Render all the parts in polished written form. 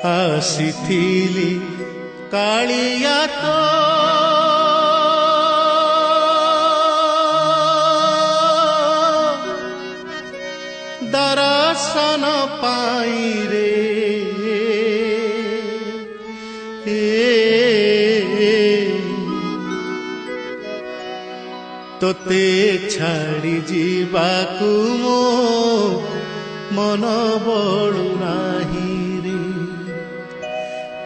ଆସିଥିଲି କାଳିଆ ତୋ ଦର୍ଶନ ପାଇଁ ରେ ତୋତେ ଛାଡ଼ି ଯିବାକୁ ମୋ ମନ ବଳୁ ନାହିଁ ରେ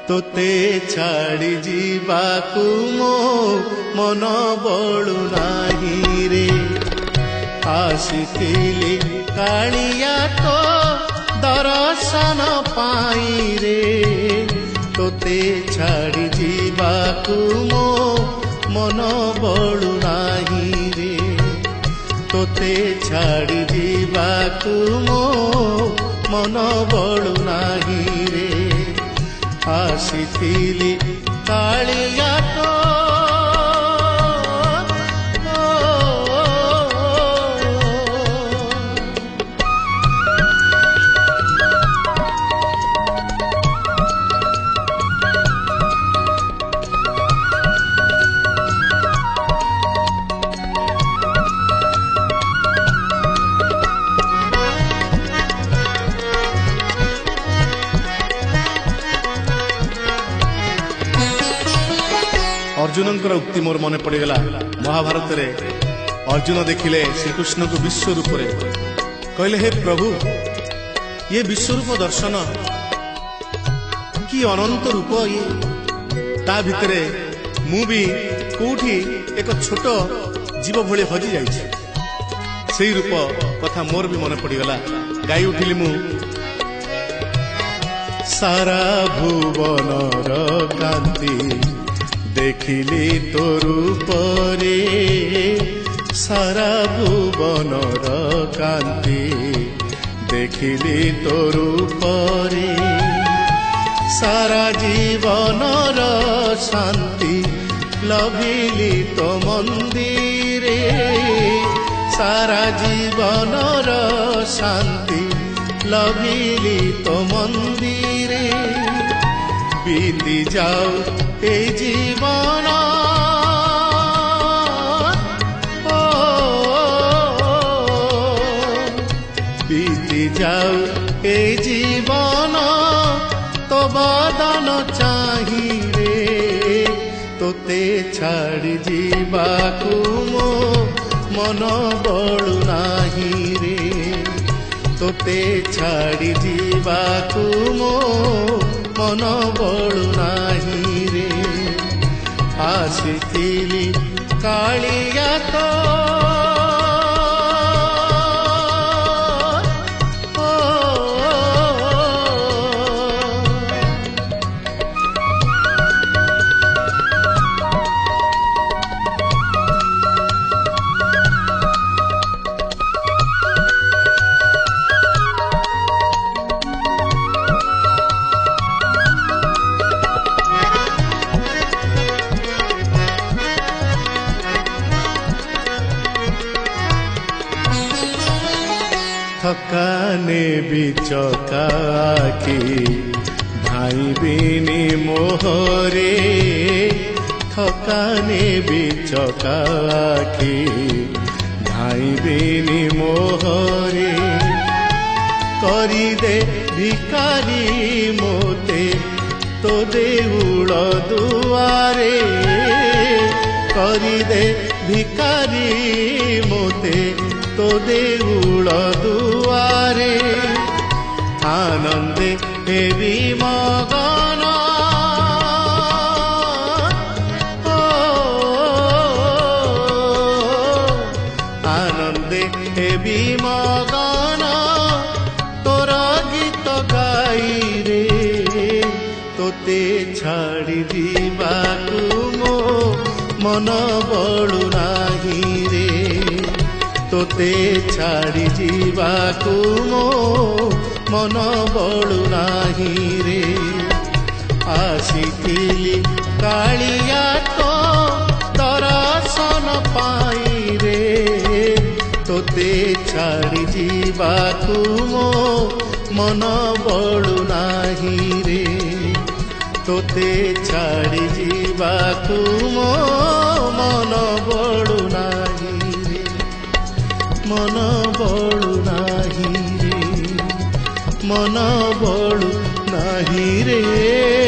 ତୋତେ ଛାଡ଼ି ଯିବାକୁ ମୋ ମନ ବଳୁ ନାହିଁ ରେ ଆସିଥିଲି କାଳିଆ ତୋ ଦର୍ଶନ ପାଇଁ ରେ ତୋତେ ଛାଡ଼ି ଯିବାକୁ ମୋ ମନ ବଳୁ ନାହିଁ ରେ ତୋତେ ଛାଡ଼ି ଯିବାକୁ ମୋ ମନ ବଳୁ ନାହିଁ ରେ ଆସିଥିଲି କାଳିଆ ତୋ अर्जुनଙ୍କର ଉକ୍ତି ମୋର ମନେ ପଡ଼ିଗଲା। ମହାଭାରତରେ ଅର୍ଜୁନ ଦେଖିଲେ ଶ୍ରୀକୃଷ୍ଣଙ୍କୁ ବିଶ୍ୱ ରୂପରେ, କହିଲେ ହେ ପ୍ରଭୁ, ଇଏ ବିଶ୍ୱରୂପ ଦର୍ଶନ, କି ଅନନ୍ତ ରୂପ ଇଏ, ତା ଭିତରେ ମୁଁ ବି କୋଉଠି ଏକ ଛୋଟ ଜୀବ ଭଳି ହଜି ଯାଇଛି। ସେଇ ରୂପ କଥା ମୋର ବି ମନେ ପଡ଼ିଗଲା। ଗାଇ ଉଠିଲି ମୁଁ, ସାରା ଭୁବନର କାନ୍ତି ଦେଖିଲି ତୋ ରୂପରେ, ସାରା ଭୁବନର କାନ୍ତି ଦେଖିଲି ତୋ ରୂପରେ, ସାରା ଜୀବନର ଶାନ୍ତି ଲଭିଲି ତୋ ମନ୍ଦିରେ, ସାରା ଜୀବନର ଶାନ୍ତି ଲଭିଲି ତୋ ମନ୍ଦିରେ, ବିତି ଯାଉ ଏ ଜୀବନ ବିତି ଯାଉ ଏ ଜୀବନ ତୋ ବଦନ ଚାହିଁରେ ତୋତେ ଛାଡ଼ି ଯିବାକୁ ମୋ ମନ ବଳୁ ନାହିଁ ରେ ତୋତେ ଛାଡ଼ି ଯିବାକୁ ମୋ ମନ ବଳୁ ନାହିଁ ରେ ଆସିଥିଲି କାଳିଆ ତୋ थकाने बिचकाकी धाइबिनी मोहरे, थकाने बिचकाकी धाइबिनी मोहरे, करी दे भिकारी मोते तो देउल दुआरे, करी दे भिकारी मोते तो देउल दुआरे, आनंदे हेबी मगन आनंदे हेबी मगन तोर गीत गाई रे तोते छाड़ी जीवाकू मो मन बळु नाही रे तोते छाड़ी जीवाकू मो मन बळु नाही रे आसिथिली कालिया तो दर्शन पाई रे तोते छाड़ी जीवाकू मो मन बळु नाही रे। तोते छाड़ी जीवाकू मो मन बड़ू नाही रे, मन बड़ू नाही रे, मन बड़ू नाही रे।